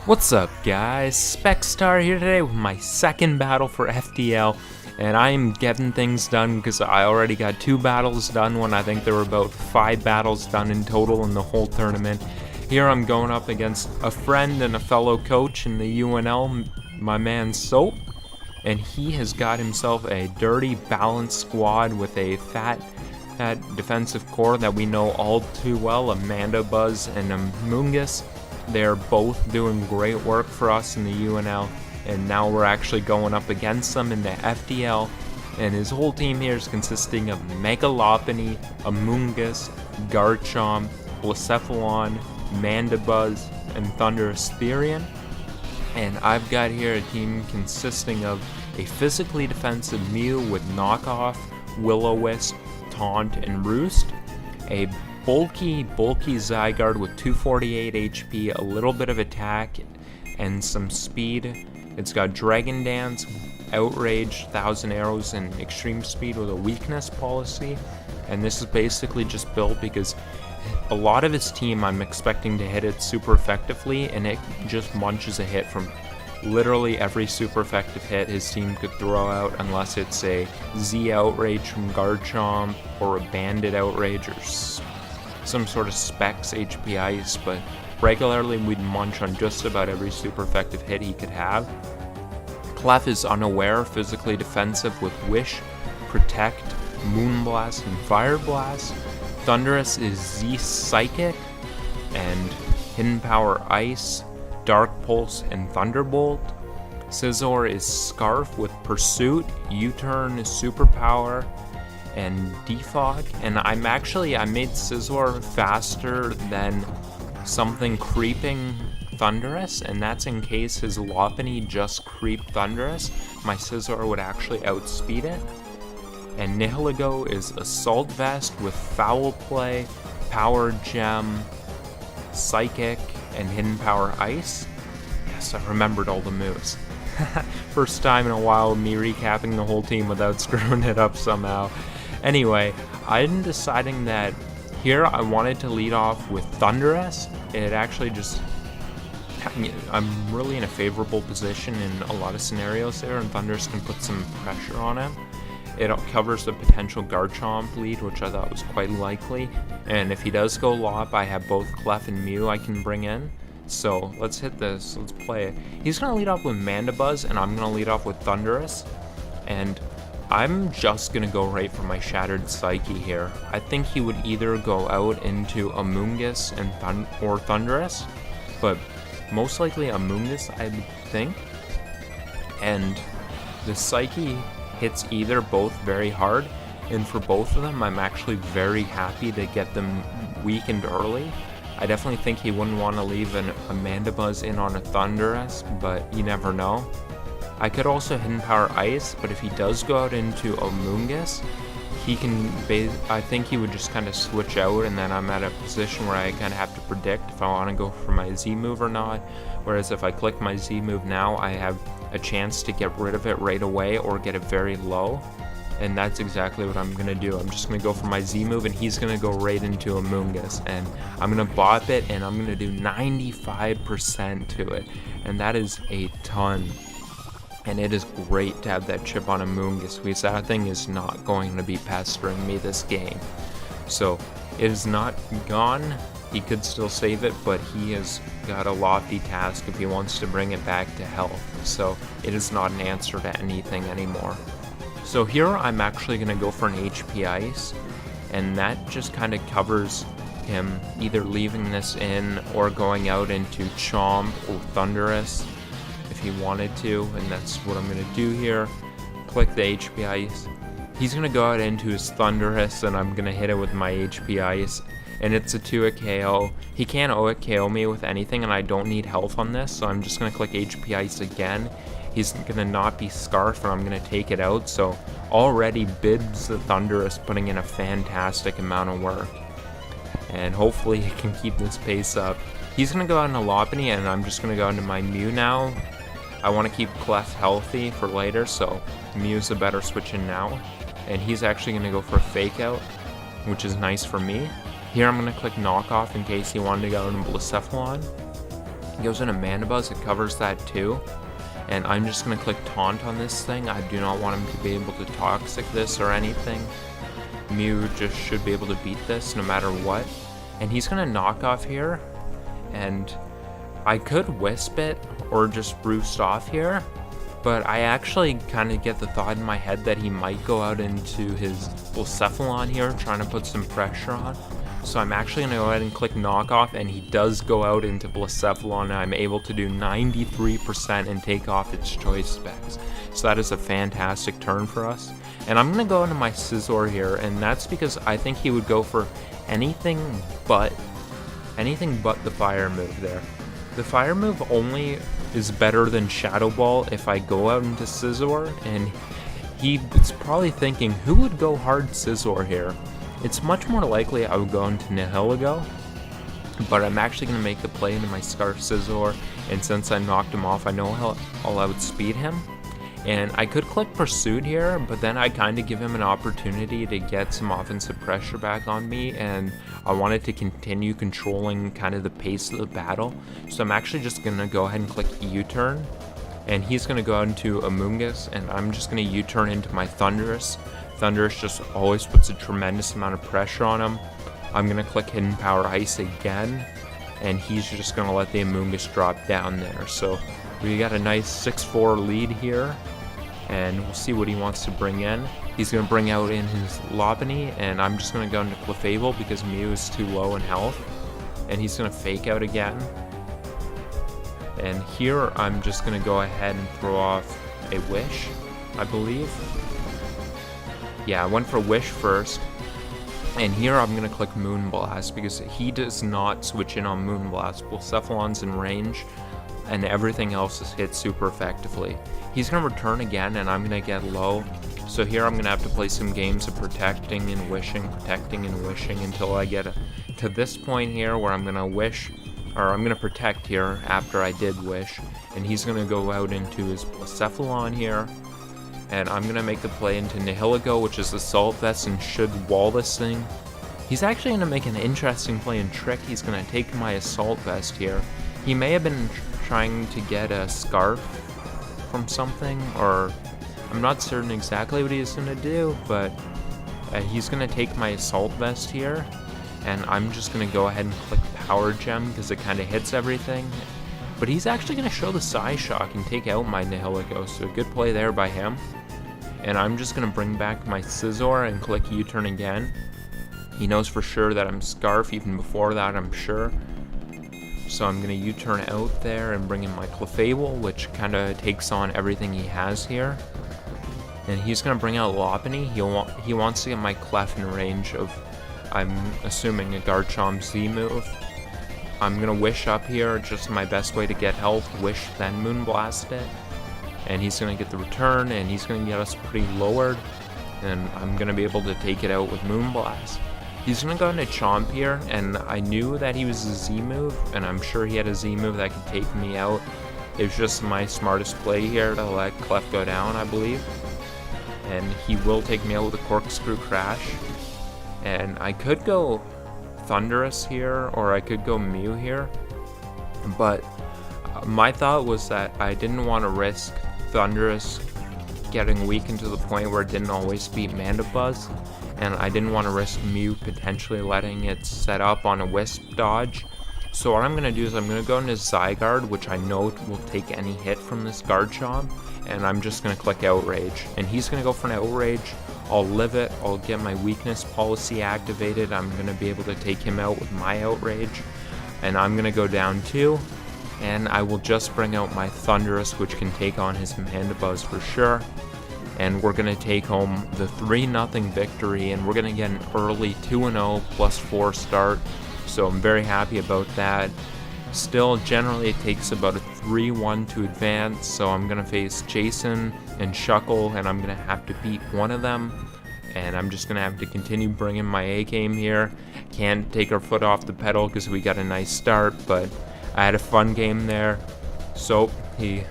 What's up guys, Specstar here today with my second battle for FDL, and I am getting things done because I already got 2 battles done when I think there were about 5 battles done in total in the whole tournament. Here I'm going up against a friend and a fellow coach in the UNL, my man Soap, and he has got himself a dirty balanced squad with a fat defensive core that we know all too well, Amanda Buzz and Amungus. They're both doing great work for us in the UNL, and now we're actually going up against them in the FDL, and his whole team here is consisting of Megalopony, Amungus, Garchomp, Blacephalon, Mandibuzz, and Thunderous Therian. And I've got here a team consisting of a physically defensive Mew with Knockoff, Will-O-Wisp, Taunt, and Roost, a bulky Zygarde with 248 HP, a little bit of attack, and some speed. It's got Dragon Dance, Outrage, 1000 Arrows, and Extreme Speed with a weakness policy. And this is basically just built because a lot of his team I'm expecting to hit it super effectively, and it just munches a hit from literally every super effective hit his team could throw out, unless it's a Z Outrage from Garchomp or a Bandit Outrage or some sort of Specs HP Ice, but regularly we'd munch on just about every super effective hit he could have. Clef is unaware, physically defensive with Wish, Protect, Moonblast, and Fire Blast. Thundurus is Z Psychic and Hidden Power Ice, Dark Pulse, and Thunderbolt. Scizor is Scarf with Pursuit, U-Turn, Superpower, and Defog. And I made Scizor faster than something creeping Thundurus, and that's in case his Lopunny just creeped Thundurus. My Scizor would actually outspeed it. And Nihilego is Assault Vest with Foul Play, Power Gem, Psychic, and Hidden Power Ice. Yes, I remembered all the moves. First time in a while me recapping the whole team without screwing it up somehow. Anyway, I'm deciding that here I wanted to lead off with Thundurus. It actually just, I'm really in a favorable position in a lot of scenarios there, and Thundurus can put some pressure on him. It covers the potential Garchomp lead, which I thought was quite likely. And if he does go Lop, I have both Clef and Mew I can bring in. So let's hit this, let's play it. He's going to lead off with Mandibuzz, and I'm going to lead off with Thundurus. And I'm just going to go right for my Shattered Psyche here. I think he would either go out into Amungus or Thundurus, but most likely Amungus, I would think. And the Psyche hits both very hard, and for both of them I'm actually very happy to get them weakened early. I definitely think he wouldn't want to leave an Amandibuzz in on a Thundurus, but you never know. I could also Hidden Power Ice, but if he does go out into Amungus, he can I think he would just kind of switch out, and then I'm at a position where I kind of have to predict if I want to go for my Z move or not. Whereas if I click my Z move now, I have a chance to get rid of it right away or get it very low. And that's exactly what I'm going to do. I'm just going to go for my Z move, and he's going to go right into Amungus. And I'm going to bop it, and I'm going to do 95% to it. And that is a ton. And it is great to have that chip on Amungus, because that thing is not going to be pestering me this game. So it is not gone. He could still save it, but he has got a lofty task if he wants to bring it back to health. So it is not an answer to anything anymore. So here I'm actually going to go for an HP Ice, and that just kind of covers him either leaving this in or going out into Chomp or Thundurus if he wanted to, and that's what I'm going to do here. Click the HP Ice. He's going to go out into his Thundurus, and I'm going to hit it with my HP Ice, and it's a 2-hit KO. He can't 0-hit KO me with anything, and I don't need health on this, so I'm just going to click HP Ice again. He's going to not be Scarf, and I'm going to take it out, so already Bibs the Thundurus putting in a fantastic amount of work. And hopefully he can keep this pace up. He's going to go out into Lopunny, and I'm just going to go into my Mew now. I want to keep Clef healthy for later, so Mew's a better switch in now. And he's actually going to go for a Fake Out, which is nice for me. Here I'm going to click Knockoff in case he wanted to go into Blacephalon. He goes into Mana Buzz, it covers that too. And I'm just going to click Taunt on this thing. I do not want him to be able to Toxic this or anything. Mew just should be able to beat this no matter what. And he's going to Knock Off here. And I could Wisp it or just Roost Off here. But I actually kind of get the thought in my head that he might go out into his Blacephalon here, trying to put some pressure on. So I'm actually going to go ahead and click Knock Off, and he does go out into Blacephalon, and I'm able to do 93% and take off its choice specs. So that is a fantastic turn for us. And I'm going to go into my Scizor here, and that's because I think he would go for anything but the Fire move there. The Fire move only is better than Shadow Ball if I go out into Scizor, and he's probably thinking, who would go hard Scizor here? It's much more likely I would go into Nihilego, but I'm actually going to make the play into my Scarf Scizor, and since I knocked him off, I know I'll outspeed him. And I could click Pursuit here, but then I kind of give him an opportunity to get some offensive pressure back on me, and I wanted to continue controlling kind of the pace of the battle. So I'm actually just going to go ahead and click U-turn, and he's going to go out into Amoonguss, and I'm just going to U-turn into my Thundurus. Thundurus just always puts a tremendous amount of pressure on him. I'm going to click Hidden Power Ice again, and he's just going to let the Amoonguss drop down there. So we got a nice 6-4 lead here, and we'll see what he wants to bring in. He's going to bring out in his Lopunny, and I'm just going to go into Clefable because Mew is too low in health, and he's going to Fake Out again. And here I'm just going to go ahead and throw off a Wish, I believe. Yeah, I went for Wish first, and here I'm going to click Moonblast because he does not switch in on Moonblast. Blacephalon's in range, and everything else is hit super effectively. He's going to return again, and I'm going to get low. So here I'm going to have to play some games of protecting and wishing until I get to this point here where I'm going to wish, or I'm going to protect here after I did wish. And he's going to go out into his Blacephalon here. And I'm going to make the play into Nihilego, which is Assault Vest, and should wall this thing. He's actually going to make an interesting play and trick. He's going to take my Assault Vest here. He may have been trying to get a Scarf from something, or I'm not certain exactly what he's going to do, but he's going to take my Assault Vest here, and I'm just going to go ahead and click Power Gem because it kind of hits everything. But he's actually going to show the Psyshock and take out my Nihilego, so good play there by him. And I'm just going to bring back my Scizor and click U-turn again. He knows for sure that I'm Scarf, even before that I'm sure. So I'm going to U-turn out there and bring in my Clefable, which kind of takes on everything he has here. And he's going to bring out Lopunny. He wants to get my Clef in range of, I'm assuming, a Garchomp Z move. I'm going to Wish up here, just my best way to get health. Wish, then Moonblast it. And he's going to get the return, and he's going to get us pretty lowered. And I'm going to be able to take it out with Moonblast. He's going to go into Chomp here, and I knew that he was a Z move, and I'm sure he had a Z move that could take me out. It was just my smartest play here to let Clef go down, I believe. And he will take me out with a Corkscrew Crash. And I could go Thundurus here, or I could go Mew here. But my thought was that I didn't want to risk Thundurus getting weakened to the point where it didn't always beat Mana Buzz. And I didn't want to risk Mew potentially letting it set up on a Wisp dodge. So what I'm going to do is I'm going to go into Zygarde, which I know will take any hit from this Garchomp. And I'm just going to click Outrage. And he's going to go for an Outrage. I'll live it. I'll get my weakness policy activated. I'm going to be able to take him out with my Outrage. And I'm going to go down 2. And I will just bring out my Thundurus, which can take on his Mana Buzz for sure. And we're going to take home the 3-0 victory. And we're going to get an early 2-0 +4 start. So I'm very happy about that. Still, generally it takes about a 3-1 to advance, so I'm going to face Jason and Shuckle, and I'm going to have to beat one of them. And I'm just going to have to continue bringing my A-game here. Can't take our foot off the pedal because we got a nice start, but I had a fun game there. So he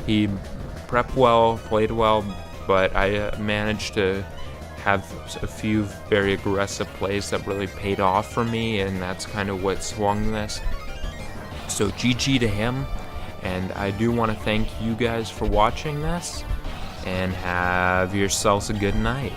prepped well, played well, but I managed to have a few very aggressive plays that really paid off for me, and that's kind of what swung this. So GG to him, and I do want to thank you guys for watching this, and have yourselves a good night.